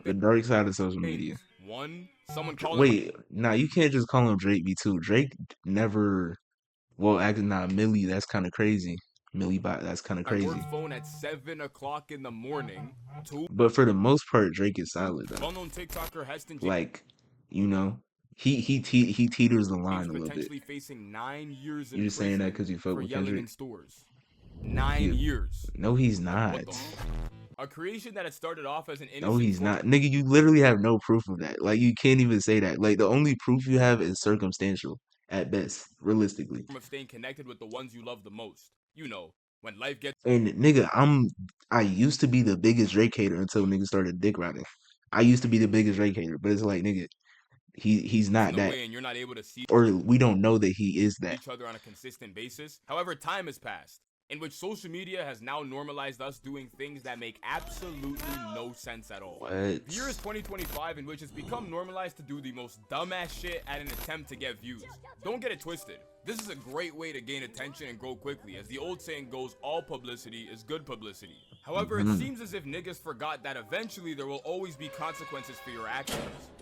The big dark side of social media. things. One, someone calling him Wait, nah, you can't just call him Drake B2. Drake never. Well, actually, nah, Millie. That's kind of crazy. Millie Bot. That's kind of my work crazy. phone at 7 o'clock in the morning. Two, But for the most part, Drake is solid though. well-known TikToker Heston Like, you know, he teeters the James line a little bit. potentially facing 9 years in You're just saying that prison because you fuck for with yelling Kendrick. in stores. 9 He, years. no, he's Like, not. what the? A creation that had started off as an No, innocent he's form not. Nigga, you literally have no proof of that. Like, you can't even say that. Like, the only proof you have is circumstantial at best, realistically. of staying connected with the ones you love the most. You know, when life gets And nigga, I used to be the biggest Drake hater until niggas started dick riding. I used to be the biggest Drake hater, but it's like, nigga, he's in not the that. way and you're not able to see Or we don't know that he is that. each other on a consistent basis. However, time has passed, in which social media has now normalized us doing things that make absolutely no sense at all. What? The year is 2025, in which it's become normalized to do the most dumbass shit at an attempt to get views. Don't get it twisted. This is a great way to gain attention and grow quickly. As the old saying goes, all publicity is good publicity. However, it seems as if niggas forgot that eventually there will always be consequences for your actions.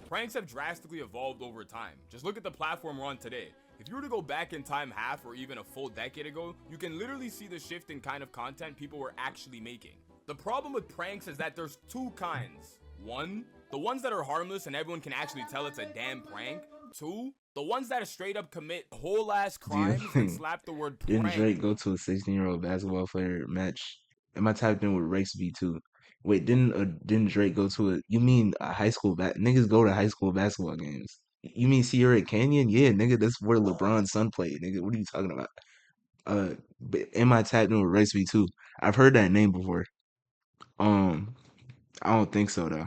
Pranks have drastically evolved over time. Just look at the platform we're on today. If you were to go back in time half or even a full decade ago, you can literally see the shift in kind of content people were actually making. The problem with pranks is that there's two kinds. One, the ones that are harmless and everyone can actually tell it's a damn prank. Two, the ones that straight up commit whole ass crimes and slap the word Didn't prank. Drake go to a 16-year-old basketball player match? Am I typed in with Rex B2? Wait, didn't Drake go to a? You mean a high school niggas go to high school basketball games? You mean Sierra Canyon? Yeah, nigga, that's where LeBron's son played. Nigga, what are you talking about? But am I tapped in with Rex B2? I've heard that name before. Um, I don't think so though.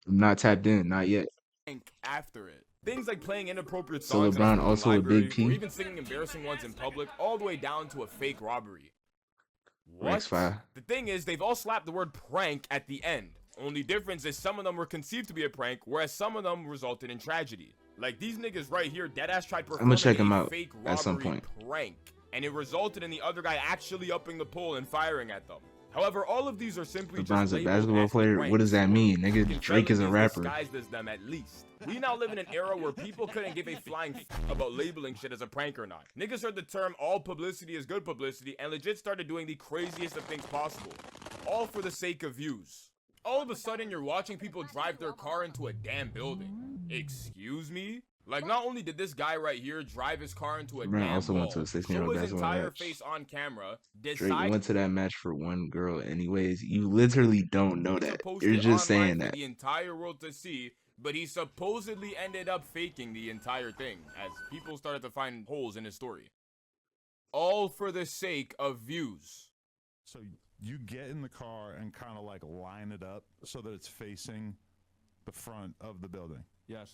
I'm not tapped in, not yet. After it. Things like playing inappropriate So songs in a LeBron school also a big library, or P. even singing embarrassing ones in public, all the way down to a fake robbery. Rex What? 5. The thing is, they've all slapped the word prank at the end. Only difference is some of them were conceived to be a prank, whereas some of them resulted in tragedy. Like these niggas right here, deadass tried performing check him a out fake at some robbery point. prank, and it resulted in the other guy actually upping the pull and firing at them. However, all of these are simply LeBron's just a labeled basketball as player. What does pranks, that mean, or nigga? you can Drake tell is a it rapper. disguised as them at least. We now live in an era where people couldn't give a flying about labeling shit as a prank or not. Niggas heard the term all publicity is good publicity and legit started doing the craziest of things possible. All for the sake of views. All of a sudden you're watching people drive their car into a damn building. Excuse me? Like, not only did this guy right here drive his car into a LeBron damn also wall, went to a show 16-year-old his basketball entire match. face on camera, Drake decide went to that match for one girl anyways. You literally don't know that. to post You're it just online saying for that. the entire world to see, but he supposedly ended up faking the entire thing, as people started to find holes in his story. All for the sake of views. So you get in the car and kind of like line it up so that it's facing the front of the building. Yes.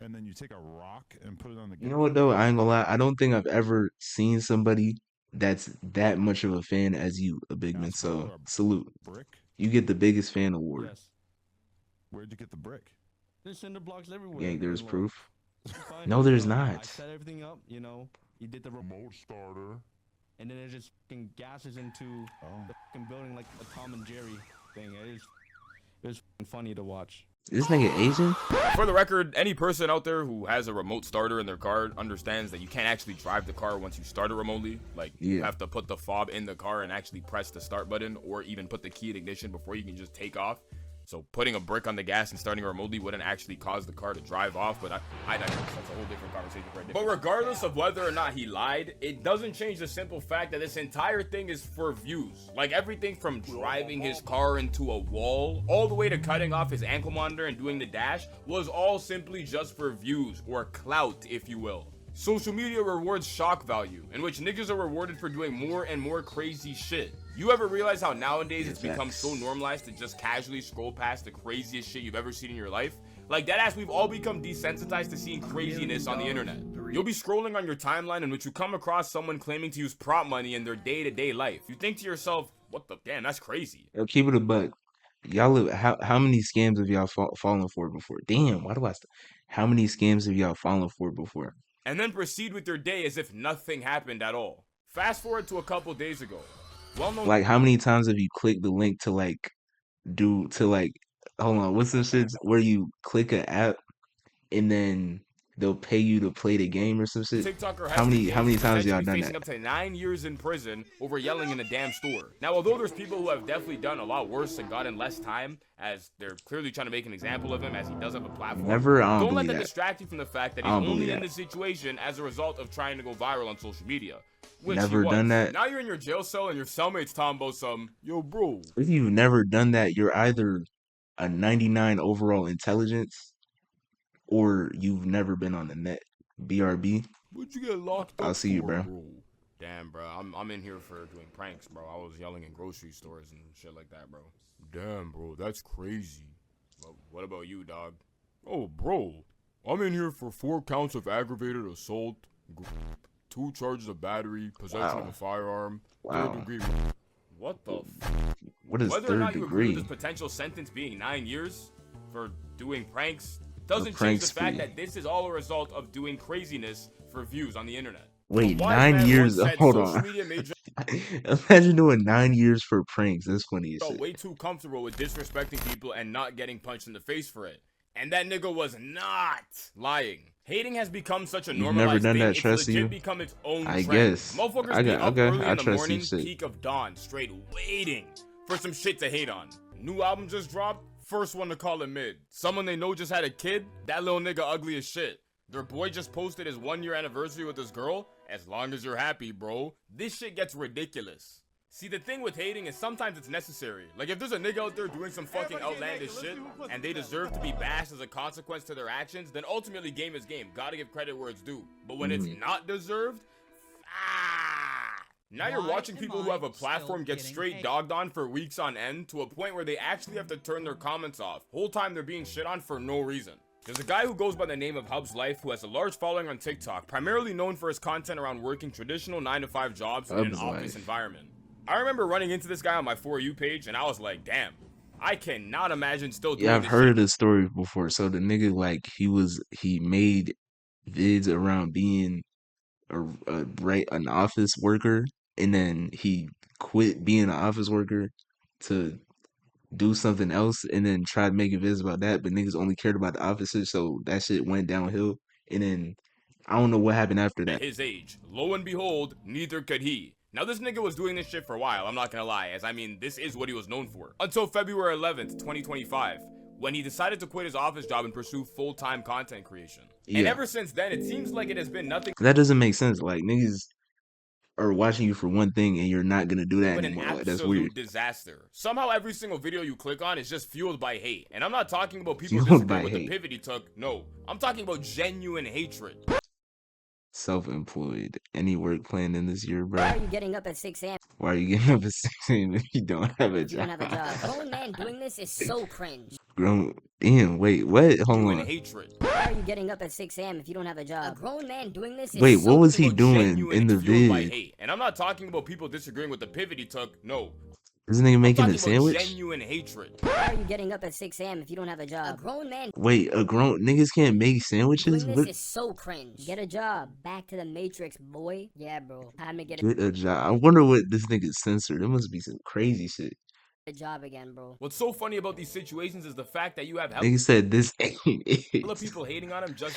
And then you take a rock and put it on the You know what though? I ain't gonna lie. I don't think I've ever seen somebody that's that much of a fan as you, a big man. So salute. brick. You get the biggest fan award. Yes. Where'd you get the brick? There's cinder blocks everywhere. Gang, there's Like, proof. you find No, it, there's you know, I not. set everything up, you know. You did the Remote starter. and then it just fucking gases into the fucking building like a Tom and Jerry thing. It was fucking funny to watch. Is this nigga Asian? For the record, any person out there who has a remote starter in their car understands that you can't actually drive the car once you start it remotely. Like, you have to put the fob in the car and actually press the start button, or even put the key in ignition before you can just take off. So putting a brick on the gas and starting it remotely wouldn't actually cause the car to drive off, but I digress. That's a whole different conversation for a different. But regardless of whether or not he lied, it doesn't change the simple fact that this entire thing is for views. Like, everything from driving his car into a wall, all the way to cutting off his ankle monitor and doing the dash, was all simply just for views, or clout, if you will. Social media rewards shock value, in which niggas are rewarded for doing more and more crazy shit. You ever realize how nowadays it's become so normalized to just casually scroll past the craziest shit you've ever seen in your life? Like, deadass, we've all become desensitized to seeing craziness on the internet. You'll be scrolling on your timeline in which you come across someone claiming to use prop money in their day-to-day life. You think to yourself, what the damn, that's crazy. Yo, keep it a buck. Y'all live, how many scams have y'all fallen for before? Damn, why do how many scams have y'all fallen for before? And then proceed with your day as if nothing happened at all. Fast forward to a couple days ago. Like, how many times have you clicked the link to like hold on, what's some shits where you click an app and then they'll pay you to play the game or some shit? TikToker How has been many times y'all potentially done facing that? up to 9 years in prison over yelling in a damn store. Now, although there's people who have definitely done a lot worse and gotten less time, as they're clearly trying to make an example of him as he does have a platform, Never, I don't let believe that that. distract you from the fact that I he's don't only believe in that. this situation as a result of trying to go viral on social media. Which Never he was. done that. Now you're in your jail cell and your cellmate's talking about some, yo, bro. If you've never done that, you're either a 99 overall intelligence or you've never been on the net. BRB. What'd you get locked I'll up see you, for, bro. bro? Damn, bro. I'm in here for doing pranks, bro. I was yelling in grocery stores and shit like that, bro. Damn, bro. That's crazy. Well, what about you, dog? Oh, bro. I'm in here for 4 counts of aggravated assault, 2 charges of battery, possession of a firearm, Wow. 3rd degree. What the What is Whether or 3rd not you agree with degree? this potential sentence being 9 years for doing pranks doesn't prank change the fact spree. that this is all a result of doing craziness for views on the internet. Wait, A wise 9 man years? once said Hold social on. media made Imagine doing 9 years for pranks. That's funny as you shit. way too comfortable with disrespecting people and not getting punched in the face for it. And that nigga was not lying. Hating has become such a You've normalized never done thing, that, it's trust legit you? become its own I trend. guess. Motherfuckers I be got- up okay, early I in the trust you, morning, shit. peak of dawn, straight waiting for some shit to hate on. New album just dropped, first one to call it mid. Someone they know just had a kid, that little nigga ugly as shit. Their boy just posted his 1-year anniversary with his girl, as long as you're happy, bro. This shit gets ridiculous. See, the thing with hating is sometimes it's necessary. Like, if there's a nigga out there doing some fucking outlandish shit, and they deserve to be bashed as a consequence to their actions, then ultimately game is game. Gotta give credit where it's due. But when it's not deserved, now you're watching people who have a platform get straight dogged on for weeks on end to a point where they actually have to turn their comments off. Whole time they're being shit on for no reason. There's a guy who goes by the name of Hubs Life who has a large following on TikTok, primarily known for his content around working traditional 9-to-5 jobs in an Hubs office Life. environment. I remember running into this guy on my For You page and I was like, damn, I cannot imagine still doing Yeah, I've this heard shit. of this story before. So the nigga, like, he made vids around being an office worker, and then he quit being an office worker to do something else, and then tried making vids about that. But niggas only cared about the officers, so that shit went downhill. And then I don't know what happened after At that. his age, lo and behold, neither could he. Now this nigga was doing this shit for a while, I'm not gonna lie, as I mean, this is what he was known for. Until February 11th, 2025, when he decided to quit his office job and pursue full-time content creation. And Yeah. ever since then, it seems like it has been nothing That doesn't make sense. Like, niggas are watching you for one thing, and you're not gonna do that but an anymore. Like, that's weird. absolute disaster. Somehow every single video you click on is just fueled by hate. And I'm not talking about people Fueled by disagreeing with the hate. pivot he took, no. I'm talking about genuine hatred. Self-employed. Any work planned in this year, bro? Why are you getting up at 6 a.m. Why are you getting up at 6 a.m. if you don't have a if you don't job? have a job? A grown man doing this is so cringe. Grown. Damn, wait, what? Hold Genuine on. hatred. Why are you getting up at 6 a.m. if you don't have a job? A grown man doing this is Wait, so what was he About doing genuine, in the it's fueled by vid? hate. And I'm not talking about people disagreeing with the pivot he took, no. This nigga making I'm a talking about sandwich? genuine hatred. Why are you getting up at 6 a.m. if you don't have a job? A grown man Wait, a grown niggas can't make sandwiches? doing this What? is so cringe. Get a job. Back to the Matrix, boy. Yeah, bro. Time to get Get a job. I wonder what this nigga censored. It must be some crazy shit. a job again, bro. What's so funny about these situations is the fact that you have Nigga said this ain't hella it. people hating on him just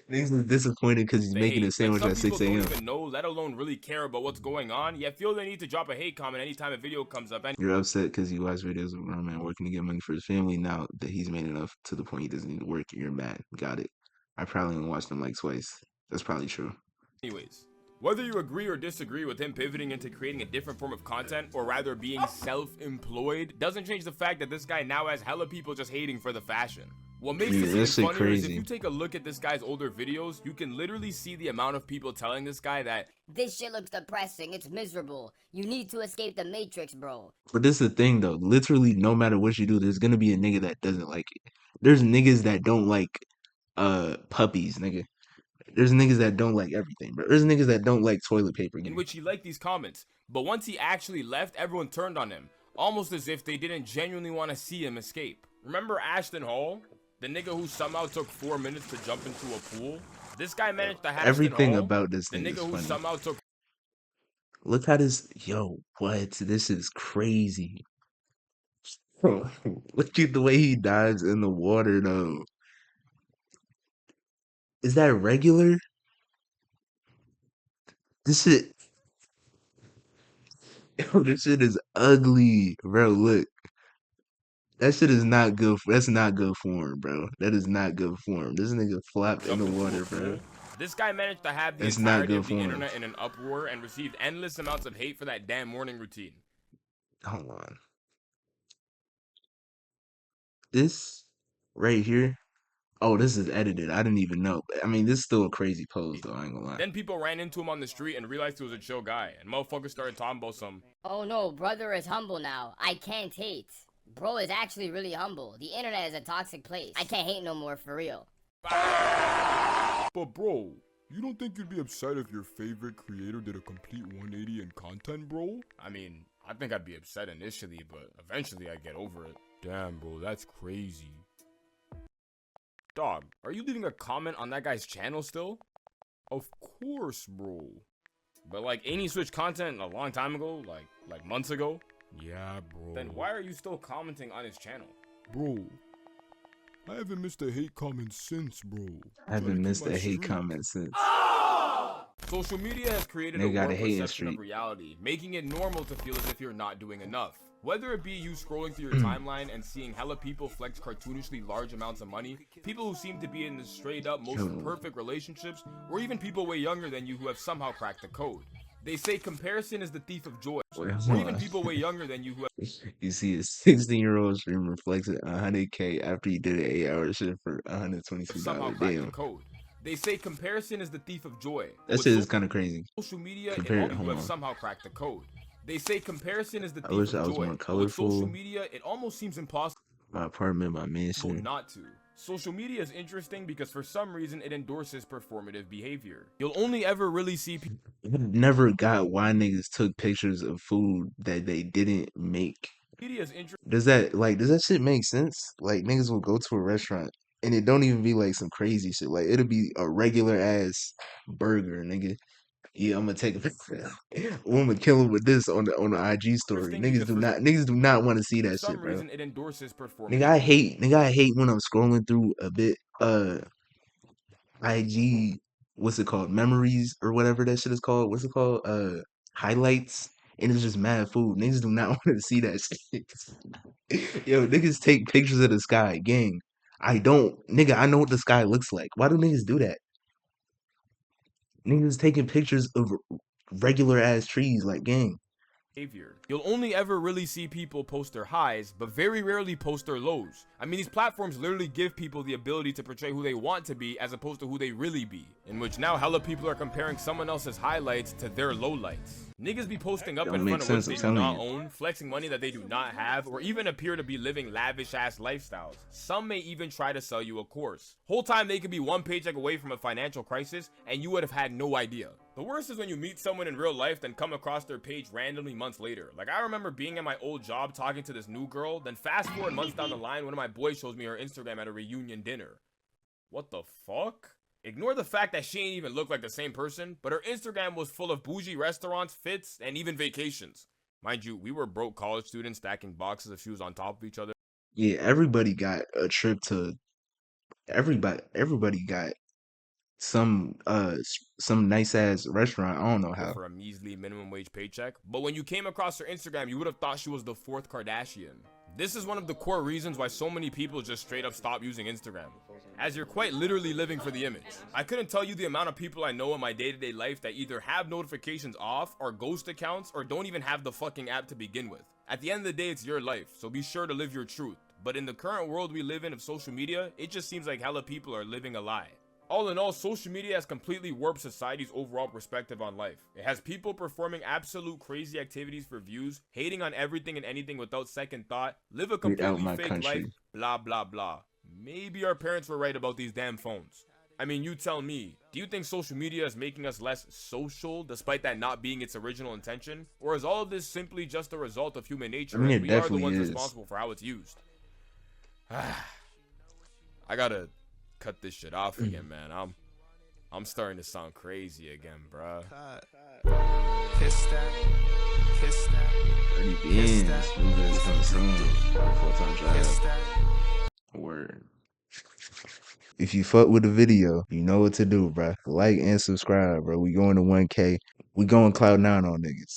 Niggas is disappointed because he's to making hate. a sandwich Like, at some 6 people a.m. don't even know, let alone really care about what's going on, yet feel they need to drop a hate comment anytime a video comes up. And You're upset because you watch videos of a grown man working to get money for his family. Now that he's made enough to the point he doesn't need to work, you're mad. Got it. I probably only watched him like twice. That's probably true. anyways, whether you agree or disagree with him pivoting into creating a different form of content, or rather being self-employed, doesn't change the fact that this guy now has hella people just hating for the fashion. What makes Yeah, this that even shit funnier is if crazy. you take a look at this guy's older videos, you can literally see the amount of people telling this guy that This shit looks depressing. It's miserable. You need to escape the Matrix, bro. But this is the thing though. Literally, no matter what you do, there's gonna be a nigga that doesn't like it. There's niggas that don't like puppies, nigga. There's niggas that don't like everything, bro. There's niggas that don't like toilet paper. in Nigga. which he liked these comments, but once he actually left, everyone turned on him, almost as if they didn't genuinely want to see him escape. Remember Ashton Hall? The nigga who somehow took 4 minutes to jump into a pool? This guy managed to have Everything Hall, about this the thing nigga is who funny. somehow took Look how this, yo, what? This is crazy. Look at the way he dives in the water, though. Is that regular? This shit, yo, this shit is ugly, bro. Look, that shit is not good. That's not good form, bro. That is not good form. This nigga flopped in the Jumped into a water, bro. pool. This guy managed to have the That's not entirety good of the form. internet in an uproar and received endless amounts of hate for that damn morning routine. Hold on. This right here. Oh, this is edited. I didn't even know. I mean, this is still a crazy pose, though. I ain't gonna lie. Then people ran into him on the street and realized he was a chill guy, and motherfuckers started talking about some. Oh no, brother is humble now. I can't hate. Bro is actually really humble. The internet is a toxic place. I can't hate no more for real. But bro, you don't think you'd be upset if your favorite creator did a complete 180 in content, bro? I mean, I think I'd be upset initially, but eventually I'd get over it. Damn, bro, that's crazy. Dog, are you leaving a comment on that guy's channel still? Of course, bro. But like, ain't he switched content a long time ago? Like months ago? Yeah, bro. Then why are you still commenting on his channel? Bro, I haven't missed a hate comment since, bro. I haven't missed a hate comment since. Social media has created They a got warped a hating perception of streak. reality, making it normal to feel as if you're not doing enough. Whether it be you scrolling through your timeline and seeing hella people flex cartoonishly large amounts of money, people who seem to be in the straight up most perfect relationships, or even people way younger than you who have somehow cracked the code. They say comparison is the thief of joy, or even people way younger than you who have You see a 16-year-old streamer flexing 100K after he did an 8-hour shift for somehow $122. cracked the Damn, code. They say comparison is the thief of joy. that shit is kind of crazy. Social media Compare and it, all hold who have on. somehow cracked the code. They say comparison is the thief wish I of was joy. more But with social colorful. media, it almost seems impossible My apartment, my mansion. not to. Social media is interesting because for some reason it endorses performative behavior. You'll only ever really see people I never got why niggas took pictures of food that they didn't make. media is interesting Does that shit make sense? Like niggas will go to a restaurant and it don't even be like some crazy shit. Like it'll be a regular ass burger, nigga. Yeah, I'm gonna take a picture. I'm gonna kill him with this on the IG story. because for Niggas do not want to see that some shit, bro. reason it endorses Nigga, performative I hate when I'm scrolling through a bit IG, what's it called? Memories or whatever that shit is called. What's it called? Highlights. And it's just mad food. Niggas do not want to see that shit. Yo, niggas take pictures of the sky, gang. I don't, nigga, I know what the sky looks like. Why do niggas do that? Niggas taking pictures of regular ass trees, like, gang. behavior. You'll only ever really see people post their highs, but very rarely post their lows. I mean, these platforms literally give people the ability to portray who they want to be as opposed to who they really be, in which now hella people are comparing someone else's highlights to their lowlights. Niggas be posting up Don't in make front of what sense, they I'm do telling not own, flexing money that they do not have, or even appear to be living lavish ass lifestyles. Some may even try to sell you a course. Whole time they could be one paycheck away from a financial crisis and you would have had no idea. The worst is when you meet someone in real life then come across their page randomly months later. Like I remember being at my old job talking to this new girl, then fast forward months down the line, one of my boys shows me her Instagram at a reunion dinner. What the fuck? Ignore the fact that she ain't even look like the same person, but her Instagram was full of bougie restaurants, fits, and even vacations. Mind you, we were broke college students stacking boxes of shoes on top of each other. Yeah, everybody got a trip to, everybody got some nice ass restaurant. I don't know how. For a measly minimum wage paycheck, but when you came across her Instagram, you would have thought she was the fourth Kardashian. This is one of the core reasons why so many people just straight up stop using Instagram, as you're quite literally living for the image. I couldn't tell you the amount of people I know in my day-to-day life that either have notifications off, or ghost accounts, or don't even have the fucking app to begin with. At the end of the day, it's your life, so be sure to live your truth. But in the current world we live in of social media, it just seems like hella people are living a lie. All in all, social media has completely warped society's overall perspective on life. It has people performing absolute crazy activities for views, hating on everything and anything without second thought, live a completely fake life, blah blah blah. Maybe our parents were right about these damn phones. I mean, you tell me, do you think social media is making us less social despite that not being its original intention? Or is all of this simply just a result of human nature and we are the ones responsible for how it's used? I gotta cut this shit off again, man. I'm starting to sound crazy again, bruh. Kiss that. Already been. New videos coming soon. Full-time drive. Word. If you fuck with the video, you know what to do, bro. Like and subscribe, bro. We going to 1K. We going Cloud9 on niggas.